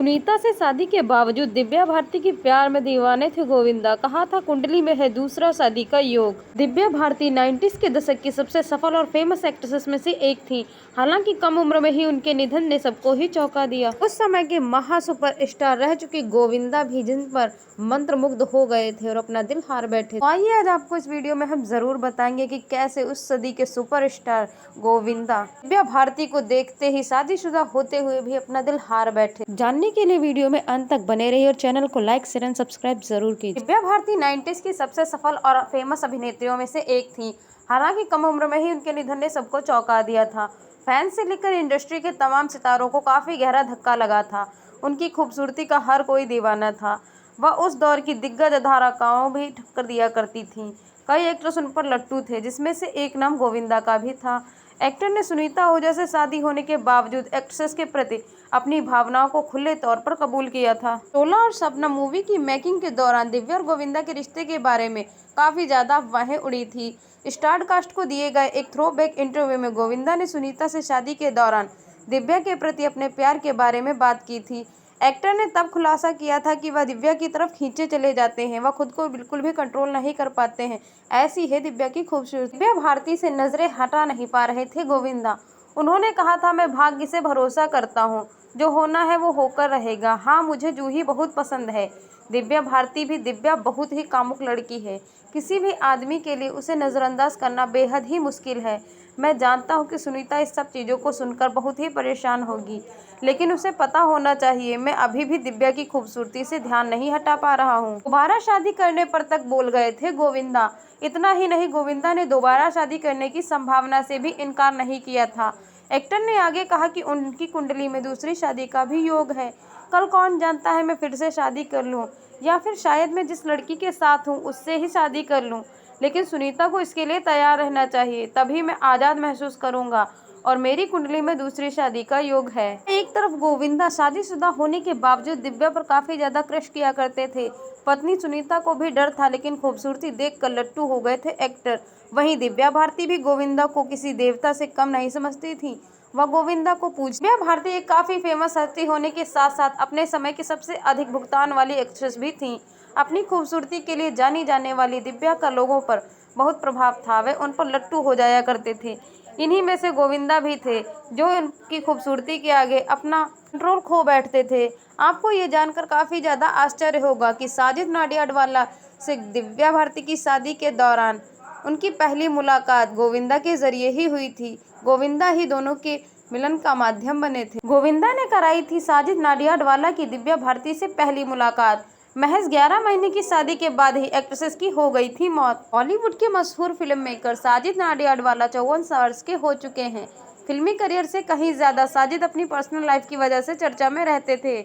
सुनीता से शादी के बावजूद दिव्या भारती की प्यार में दीवाने थे गोविंदा। कहा था कुंडली में है दूसरा शादी का योग। दिव्या भारती 90s के दशक की सबसे सफल और फेमस एक्ट्रेसेस में से एक थी। हालांकि कम उम्र में ही उनके निधन ने सबको ही चौंका दिया। उस समय के महा सुपर स्टार रह चुकी गोविंदा भी जिन पर मंत्रमुग्ध हो गए थे और अपना दिल हार बैठे। तो आइए आज आपको इस वीडियो में हम जरूर बताएंगे कि कैसे उस सदी के सुपरस्टार गोविंदा दिव्या भारती को देखते ही शादीशुदा होते हुए भी अपना दिल हार बैठे। जानने के लिए वीडियो में अंत तक बने रहिए और चैनल को लाइक शेयर एंड सब्सक्राइब जरूर कीजिए। दिव्या भारती 90s की सबसे सफल और फेमस अभिनेत्रियों में से एक थी। हालांकि कम उम्र में ही उनके निधन ने सबको चौंका दिया था। फैंस से लेकर इंडस्ट्री के तमाम सितारों को काफी गहरा धक्का लगा था। उनकी खूबसूरती का हर कोई दीवाना था। वह उस दौर की दिग्गज धाराकाओं भी टक्कर दिया करती थी। कई एक्ट्रेस उन पर लट्टू थे, जिसमें से एक नाम गोविंदा का भी था। एक्टर ने सुनीता ओझा से शादी होने के बावजूद एक्ट्रेस के प्रति अपनी भावनाओं को खुले तौर पर कबूल किया था। शोला और सपना मूवी की मेकिंग के दौरान दिव्या और गोविंदा के रिश्ते के बारे में काफी ज्यादा अफवाहें उड़ी थी। स्टारकास्ट को दिए गए एक थ्रोबैक इंटरव्यू में गोविंदा ने सुनीता से शादी के दौरान दिव्या के प्रति अपने प्यार के बारे में बात की थी। एक्टर ने तब खुलासा किया था कि वह दिव्या की तरफ खींचे चले जाते हैं, वह खुद को बिल्कुल भी कंट्रोल नहीं कर पाते हैं। ऐसी है दिव्या की खूबसूरती। दिव्या भारती से नजरें हटा नहीं पा रहे थे गोविंदा। उन्होंने कहा था, मैं भाग्य से भरोसा करता हूँ, जो होना है वो होकर रहेगा। हाँ, मुझे जूही बहुत पसंद है। दिव्या भारती भी दिव्या बहुत ही कामुक लड़की है। किसी भी आदमी के लिए उसे नज़रअंदाज करना बेहद ही मुश्किल है। मैं जानता हूँ कि सुनीता इस सब चीज़ों को सुनकर बहुत ही परेशान होगी, लेकिन उसे पता होना चाहिए मैं अभी भी दिव्या की खूबसूरती से ध्यान नहीं हटा पा रहा हूँ। दोबारा शादी करने पर तक बोल गए थे गोविंदा। इतना ही नहीं, गोविंदा ने दोबारा शादी करने की संभावना से भी इनकार नहीं किया था। एक्टर ने आगे कहा कि उनकी कुंडली में दूसरी शादी का भी योग है। कल कौन जानता है मैं फिर से शादी कर लूं, या फिर शायद मैं जिस लड़की के साथ हूं उससे ही शादी कर लूं। लेकिन सुनीता को इसके लिए तैयार रहना चाहिए, तभी मैं आज़ाद महसूस करूंगा। और मेरी कुंडली में दूसरी शादी का योग है। एक तरफ गोविंदा शादीशुदा होने के बावजूद दिव्या पर काफी ज्यादा क्रश किया करते थे। पत्नी सुनीता को भी डर था, लेकिन खूबसूरती देखकर लट्टू हो गए थे एक्टर। वहीं दिव्या भारती भी गोविंदा को किसी देवता से कम नहीं समझती थी। वह गोविंदा को पूछती। दिव्या भारती एक काफी फेमस हस्ती होने के साथ साथ अपने समय की सबसे अधिक भुगतान वाली एक्ट्रेस भी थी। अपनी खूबसूरती के लिए जानी जाने वाली दिव्या का लोगों पर बहुत प्रभाव था। वे उन पर लट्टू हो जाया करते थे। इन्हीं में से गोविंदा भी थे, जो उनकी खूबसूरती के आगे अपना कंट्रोल खो बैठते थे। आपको ये जानकर काफ़ी ज़्यादा आश्चर्य होगा कि साजिद नाडियाडवाला से दिव्या भारती की शादी के दौरान उनकी पहली मुलाकात गोविंदा के जरिए ही हुई थी। गोविंदा ही दोनों के मिलन का माध्यम बने थे। गोविंदा ने कराई थी साजिद नाडियाडवाला की दिव्या भारती से पहली मुलाकात। महज 11 महीने की शादी के बाद ही एक्ट्रेसेस की हो गई थी मौत। बॉलीवुड के मशहूर फिल्म मेकर साजिद नाडियाडवाला 54 वर्ष के हो चुके हैं। फिल्मी करियर से कहीं ज्यादा साजिद अपनी पर्सनल लाइफ की वजह से चर्चा में रहते थे।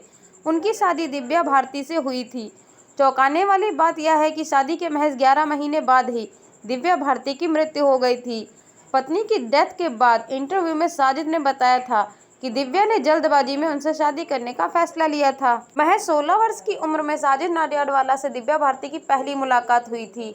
उनकी शादी दिव्या भारती से हुई थी। चौंकाने वाली बात यह है कि शादी के महज 11 महीने बाद ही दिव्या भारती की मृत्यु हो गई थी। पत्नी की डेथ के बाद इंटरव्यू में साजिद ने बताया था कि दिव्या ने जल्दबाजी में उनसे शादी करने का फैसला लिया था। महज 16 वर्ष की उम्र में साजिद नाडियाडवाला से दिव्या भारती की पहली मुलाकात हुई थी।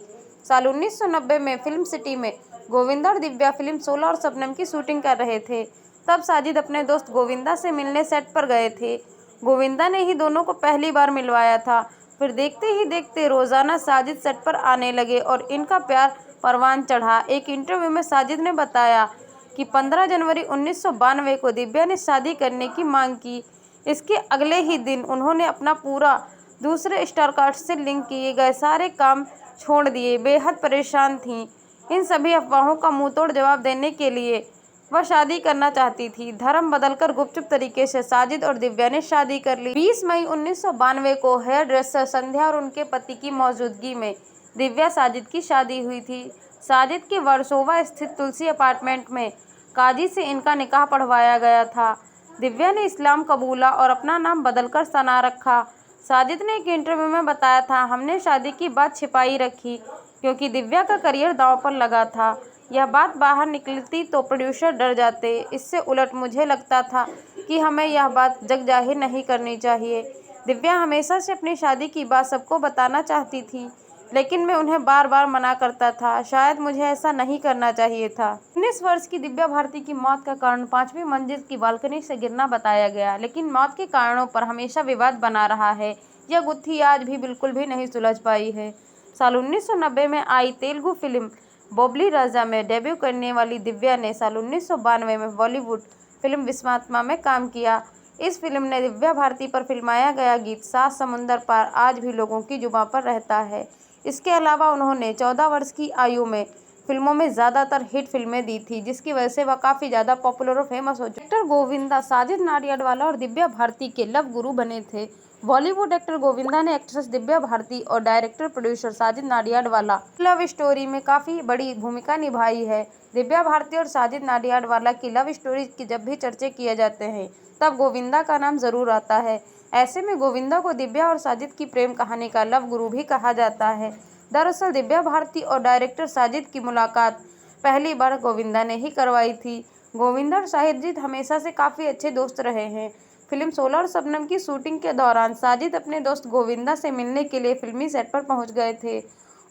साल 1990 में फिल्म सिटी में गोविंदा और दिव्या फिल्म 16 और शबनम की शूटिंग कर रहे थे। तब साजिद अपने दोस्त गोविंदा से मिलने सेट पर गए थे। गोविंदा ने ही दोनों को पहली बार मिलवाया था। फिर देखते ही देखते रोजाना साजिद सेट पर आने लगे और इनका प्यार परवान चढ़ा। एक इंटरव्यू में साजिद ने बताया कि 15 जनवरी 1992 को दिव्या ने शादी करने की मांग की। इसके अगले ही दिन उन्होंने अपना पूरा दूसरे स्टारकास्ट से लिंक किए गए सारे काम छोड़ दिए। बेहद परेशान थीं। इन सभी अफवाहों का मुंहतोड़ जवाब देने के लिए वह शादी करना चाहती थी। धर्म बदलकर गुपचुप तरीके से साजिद और दिव्या ने शादी कर ली। 20 मई 1992 को हेयर ड्रेसर संध्या और उनके पति की मौजूदगी में दिव्या साजिद की शादी हुई थी। साजिद के वर्सोवा स्थित तुलसी अपार्टमेंट में काजी से इनका निकाह पढ़वाया गया था। दिव्या ने इस्लाम कबूला और अपना नाम बदलकर सना रखा। साजिद ने एक इंटरव्यू में बताया था, हमने शादी की बात छिपाई रखी क्योंकि दिव्या का करियर दांव पर लगा था। यह बात बाहर निकलती तो प्रोड्यूसर डर जाते। इससे उलट मुझे लगता था कि हमें यह बात जग जाहिर नहीं करनी चाहिए। दिव्या हमेशा से अपनी शादी की बात सबको बताना चाहती थी, लेकिन मैं उन्हें बार बार मना करता था। शायद मुझे ऐसा नहीं करना चाहिए था। 19 वर्ष की दिव्या भारती की मौत का कारण 5वीं मंजिल की बालकनी से गिरना बताया गया, लेकिन मौत के कारणों पर हमेशा विवाद बना रहा है। यह गुत्थी आज भी बिल्कुल भी नहीं सुलझ पाई है। साल 1990 में आई तेलुगु फिल्म बोबली राजा में डेब्यू करने वाली दिव्या ने साल 1992 में बॉलीवुड फिल्म विश्वात्मा में काम किया। इस फिल्म ने दिव्या भारती पर फिल्माया गया गीत सात समुंदर पार आज भी लोगों की जुबां पर रहता है। इसके अलावा उन्होंने 14 वर्ष की आयु में फिल्मों में ज़्यादातर हिट फिल्में दी थी, जिसकी वजह से वह काफ़ी ज़्यादा पॉपुलर और फेमस हो चुकी। एक्टर गोविंदा साजिद नाडियाडवाला और दिव्या भारती के लव गुरु बने थे। बॉलीवुड एक्टर गोविंदा ने एक्ट्रेस दिव्या भारती और director producer Sajid Nadiadwala love story में काफ़ी बड़ी भूमिका निभाई है। दिव्या भारती और साजिद नाडियाडवाला की लव स्टोरी की जब भी चर्चे किए जाते हैं, तब गोविंदा का नाम जरूर आता है। ऐसे में गोविंदा को दिव्या और साजिद की प्रेम कहानी का लव गुरु भी कहा जाता है। दरअसल दिव्या भारती और डायरेक्टर साजिद की मुलाकात पहली बार गोविंदा ने ही करवाई थी। गोविंदा और साजिद हमेशा से काफ़ी अच्छे दोस्त रहे हैं। फिल्म 16 और शबनम की शूटिंग के दौरान साजिद अपने दोस्त गोविंदा से मिलने के लिए फिल्मी सेट पर पहुंच गए थे।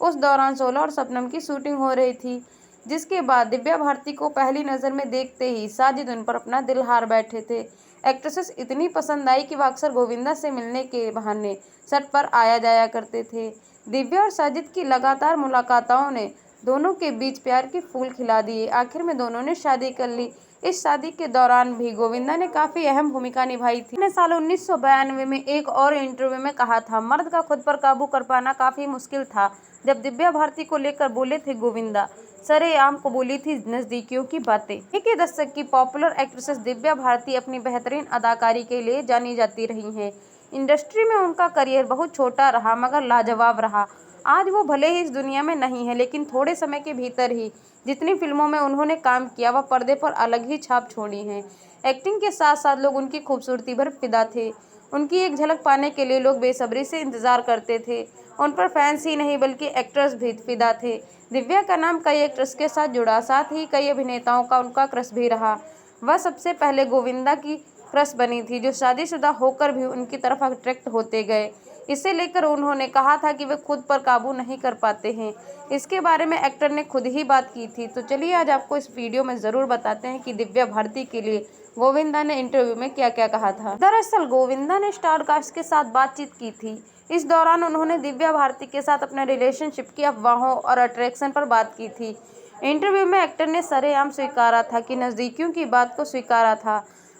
उस दौरान 16 और शबनम की शूटिंग हो रही थी, जिसके बाद दिव्या भारती को पहली नज़र में देखते ही साजिद उन पर अपना दिल हार बैठे थे। एक्ट्रेसेस इतनी पसंद आई कि वह अक्सर गोविंदा से मिलने के बहाने सेट पर आया जाया करते थे। दिव्या और साजिद की लगातार मुलाकातों ने दोनों के बीच प्यार के फूल खिला दिए। आखिर में दोनों ने शादी कर ली। इस शादी के दौरान भी गोविंदा ने काफ़ी अहम भूमिका निभाई थी। ने साल 1992 में एक और इंटरव्यू में कहा था, मर्द का खुद पर काबू कर पाना काफ़ी मुश्किल था। जब दिव्या भारती को लेकर बोले थे गोविंदा, सरेआम को बोली थी नज़दीकियों की बातें। एक ही दशक की पॉपुलर एक्ट्रेसेस दिव्या भारती अपनी बेहतरीन अदाकारी के लिए जानी जाती रही हैं। इंडस्ट्री में उनका करियर बहुत छोटा रहा, मगर लाजवाब रहा। आज वो भले ही इस दुनिया में नहीं है, लेकिन थोड़े समय के भीतर ही जितनी फिल्मों में उन्होंने काम किया, वह पर्दे पर अलग ही छाप छोड़ी है। एक्टिंग के साथ साथ लोग उनकी खूबसूरती पर फिदा थे। उनकी एक झलक पाने के लिए लोग बेसब्री से इंतजार करते थे। उन पर फैंस ही नहीं बल्कि एक्टर्स भी फिदा थे। दिव्या का नाम कई एक्ट्रेस के साथ जुड़ा, साथ ही कई अभिनेताओं का उनका क्रश भी रहा। वह सबसे पहले गोविंदा की क्रश बनी थी, जो शादीशुदा होकर भी उनकी तरफ अट्रैक्ट होते गए। इसे लेकर उन्होंने कहा था कि वे खुद पर काबू नहीं कर पाते हैं। इसके बारे में एक्टर ने खुद ही बात की थी। तो चलिए आज आपको इस वीडियो में ज़रूर बताते हैं कि दिव्या भारती के लिए गोविंदा ने इंटरव्यू में क्या क्या कहा था। दरअसल गोविंदा ने स्टार कास्ट के साथ बातचीत की थी। इस दौरान उन्होंने दिव्या भारती के साथ अपने रिलेशनशिप की अफवाहों और अट्रैक्शन पर बात की थी। इंटरव्यू में एक्टर ने सरेआम स्वीकारा था कि नज़दीकियों की बात को स्वीकारा था।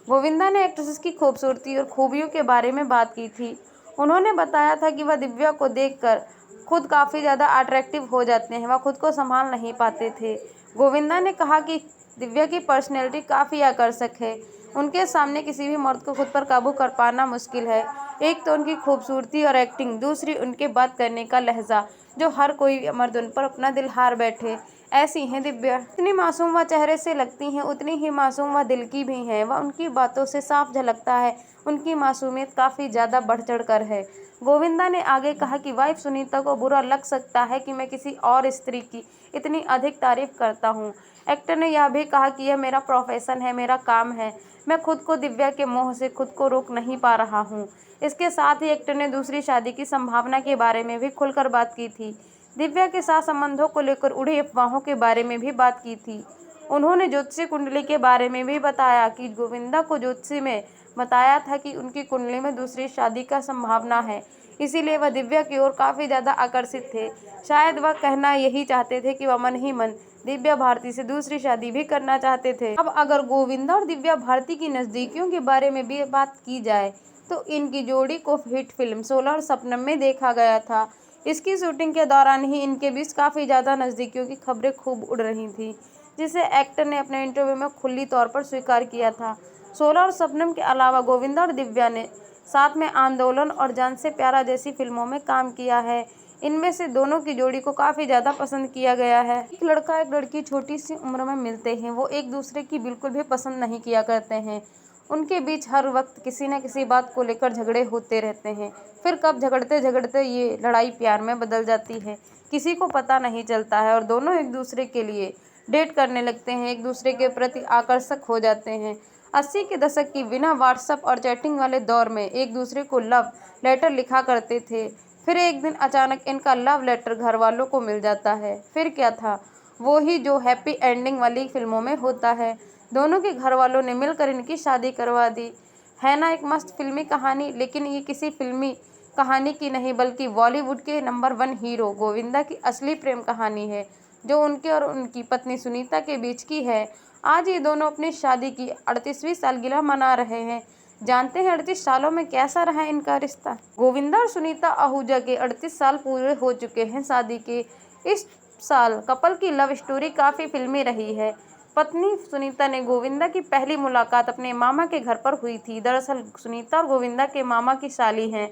गोविंदा ने एक्ट्रेस की खूबसूरती और खूबियों के बारे में बात की थी। उन्होंने बताया था कि वह दिव्या को देखकर खुद काफ़ी ज़्यादा अट्रैक्टिव हो जाते हैं, वह खुद को संभाल नहीं पाते थे। गोविंदा ने कहा कि दिव्या की पर्सनैलिटी काफ़ी आकर्षक है। उनके सामने किसी भी मर्द को खुद पर काबू कर पाना मुश्किल है। एक तो उनकी खूबसूरती और एक्टिंग, दूसरी उनके बात करने का लहजा, जो हर कोई मर्द उन पर अपना दिल हार बैठे। ऐसी हैं दिव्या। इतनी मासूम वह चेहरे से लगती हैं, उतनी ही मासूम वह दिल की भी हैं। वह उनकी बातों से साफ झलकता है, उनकी मासूमियत काफ़ी ज़्यादा बढ़ चढ़ कर है। गोविंदा ने आगे कहा कि वाइफ सुनीता को बुरा लग सकता है कि मैं किसी और स्त्री की इतनी अधिक तारीफ करता हूँ। एक्टर ने यह भी कहा कि यह मेरा प्रोफेशन है, मेरा काम है। मैं खुद को दिव्या के मोह से खुद को रोक नहीं पा रहा हूँ। इसके साथ ही एक्टर ने दूसरी शादी की संभावना के बारे में भी खुलकर बात की थी। दिव्या के साथ संबंधों को लेकर उड़ी अफवाहों के बारे में भी बात की थी। उन्होंने ज्योतिषी कुंडली के बारे में भी बताया कि गोविंदा को ज्योतिषी में बताया था कि उनकी कुंडली में दूसरी शादी का संभावना है, इसीलिए वह दिव्या की ओर काफ़ी ज़्यादा आकर्षित थे। शायद वह कहना यही चाहते थे कि वह मन ही मन दिव्या भारती से दूसरी शादी भी करना चाहते थे। अब अगर गोविंदा और दिव्या भारती की नज़दीकियों के बारे में भी बात की जाए, तो इनकी जोड़ी को हिट फिल्म 16 और शबनम में देखा गया था। इसकी शूटिंग के दौरान ही इनके बीच काफ़ी ज़्यादा नज़दीकियों की खबरें खूब उड़ रही थी, जिसे एक्टर ने अपने इंटरव्यू में खुली तौर पर स्वीकार किया था। 16 और शबनम के अलावा गोविंदा और दिव्या ने साथ में आंदोलन और जान से प्यारा जैसी फिल्मों में काम किया है। इनमें से दोनों की जोड़ी को काफ़ी ज़्यादा पसंद किया गया है। एक लड़का एक लड़की छोटी सी उम्र में मिलते हैं, वो एक दूसरे की बिल्कुल भी पसंद नहीं किया करते हैं। उनके बीच हर वक्त किसी न किसी बात को लेकर झगड़े होते रहते हैं। फिर कब झगड़ते झगड़ते ये लड़ाई प्यार में बदल जाती है, किसी को पता नहीं चलता है और दोनों एक दूसरे के लिए डेट करने लगते हैं, एक दूसरे के प्रति आकर्षक हो जाते हैं। 80 के दशक की बिना व्हाट्सएप और चैटिंग वाले दौर में एक दूसरे को लव लेटर लिखा करते थे। फिर एक दिन अचानक इनका लव लेटर घर वालों को मिल जाता है। फिर क्या था, वो ही जो हैप्पी एंडिंग वाली फिल्मों में होता है। दोनों के घर वालों ने मिलकर इनकी शादी करवा दी। है ना एक मस्त फिल्मी कहानी। लेकिन ये किसी फिल्मी कहानी की नहीं बल्कि बॉलीवुड के नंबर 1 हीरो गोविंदा की असली प्रेम कहानी है, जो उनके और उनकी पत्नी सुनीता के बीच की है। आज ये दोनों अपनी शादी की 38वीं सालगिरह मना रहे हैं। जानते हैं 38 सालों में कैसा रहा इनका रिश्ता। गोविंदा और सुनीता आहूजा के 38 साल पूरे हो चुके हैं शादी के। इस साल कपल की लव स्टोरी काफ़ी फिल्मी रही है। पत्नी सुनीता ने गोविंदा की पहली मुलाकात अपने मामा के घर पर हुई थी। दरअसल सुनीता और गोविंदा के मामा की साली हैं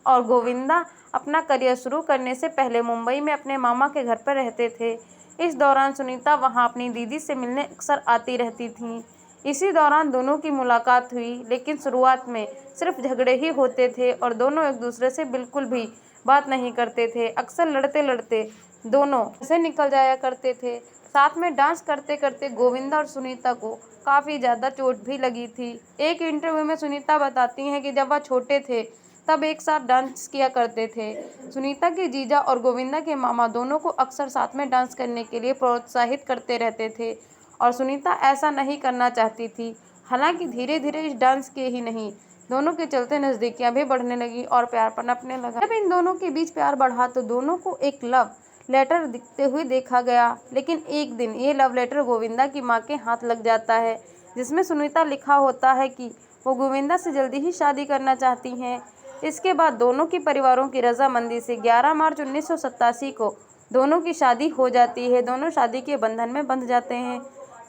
और गोविंदा अपना करियर शुरू करने से पहले मुंबई में अपने मामा के घर पर रहते थे। इस दौरान सुनीता वहां अपनी दीदी से मिलने अक्सर आती रहती थीं। इसी दौरान दोनों की मुलाकात हुई, लेकिन शुरुआत में सिर्फ झगड़े ही होते थे और दोनों एक दूसरे से बिल्कुल भी बात नहीं करते थे। अक्सर लड़ते लड़ते दोनों से निकल जाया करते थे। साथ में डांस करते करते गोविंदा और सुनीता को काफ़ी ज़्यादा चोट भी लगी थी। एक इंटरव्यू में सुनीता बताती हैं कि जब वह छोटे थे तब एक साथ डांस किया करते थे। सुनीता के जीजा और गोविंदा के मामा दोनों को अक्सर साथ में डांस करने के लिए प्रोत्साहित करते रहते थे और सुनीता ऐसा नहीं करना चाहती थी। हालांकि धीरे धीरे इस डांस के ही नहीं, दोनों के चलते नज़दीकियां भी बढ़ने लगी और प्यार पनपने लगा। जब इन दोनों के बीच प्यार बढ़ा तो दोनों को एक लव लेटर दिखते हुए देखा गया। लेकिन एक दिन ये लव लेटर गोविंदा की माँ के हाथ लग जाता है, जिसमें सुनीता लिखा होता है कि वो गोविंदा से जल्दी ही शादी करना चाहती हैं। इसके बाद दोनों के परिवारों की रजामंदी से 11 मार्च 1987 को दोनों की शादी हो जाती है। दोनों शादी के बंधन में बंध जाते हैं।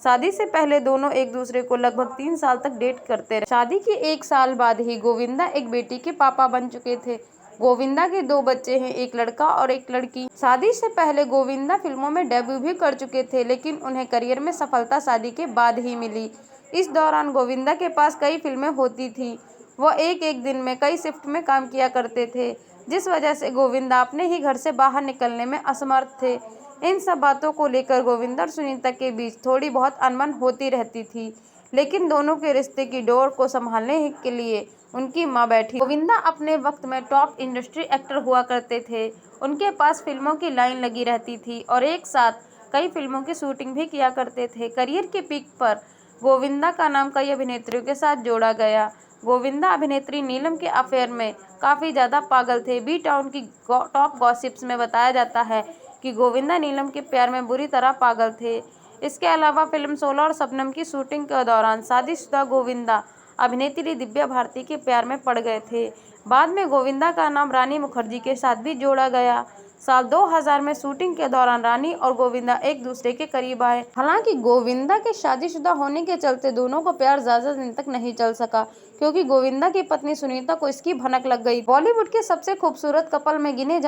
शादी से पहले दोनों एक दूसरे को लगभग 3 साल तक डेट करते रहे। शादी के 1 साल बाद ही गोविंदा एक बेटी के पापा बन चुके थे। गोविंदा के 2 बच्चे हैं, एक लड़का और एक लड़की। शादी से पहले गोविंदा फिल्मों में डेब्यू भी कर चुके थे, लेकिन उन्हें करियर में सफलता शादी के बाद ही मिली। इस दौरान गोविंदा के पास कई फिल्में होती थी। वह एक दिन में कई शिफ्ट में काम किया करते थे, जिस वजह से गोविंदा अपने ही घर से बाहर निकलने में असमर्थ थे। इन सब बातों को लेकर गोविंदा और सुनीता के बीच थोड़ी बहुत अनबन होती रहती थी, लेकिन दोनों के रिश्ते की डोर को संभालने के लिए उनकी माँ बैठी। गोविंदा अपने वक्त में टॉप इंडस्ट्री एक्टर हुआ करते थे। उनके पास फिल्मों की लाइन लगी रहती थी और एक साथ कई फिल्मों की शूटिंग भी किया करते थे। करियर के पीक पर गोविंदा का नाम कई अभिनेत्रियों के साथ जोड़ा गया। गोविंदा अभिनेत्री नीलम के अफेयर में काफ़ी ज़्यादा पागल थे। बी टाउन की टॉप गॉसिप्स में बताया जाता है कि गोविंदा नीलम के प्यार में बुरी तरह पागल थे। इसके अलावा फिल्म 16 और शबनम की शूटिंग के दौरान शादीशुदा गोविंदा अभिनेत्री दिव्या भारती के प्यार में पड़ गए थे। बाद में गोविंदा का नाम रानी मुखर्जी के साथ भी जोड़ा गया। साल 2000 में शूटिंग के दौरान रानी और गोविंदा एक दूसरे के करीब आए। हालांकि गोविंदा के शादीशुदा होने के चलते दोनों को प्यार ज्यादा दिन तक नहीं चल सका, क्योंकि गोविंदा की पत्नी सुनीता को इसकी भनक लग गई। बॉलीवुड के सबसे खूबसूरत कपल में गिने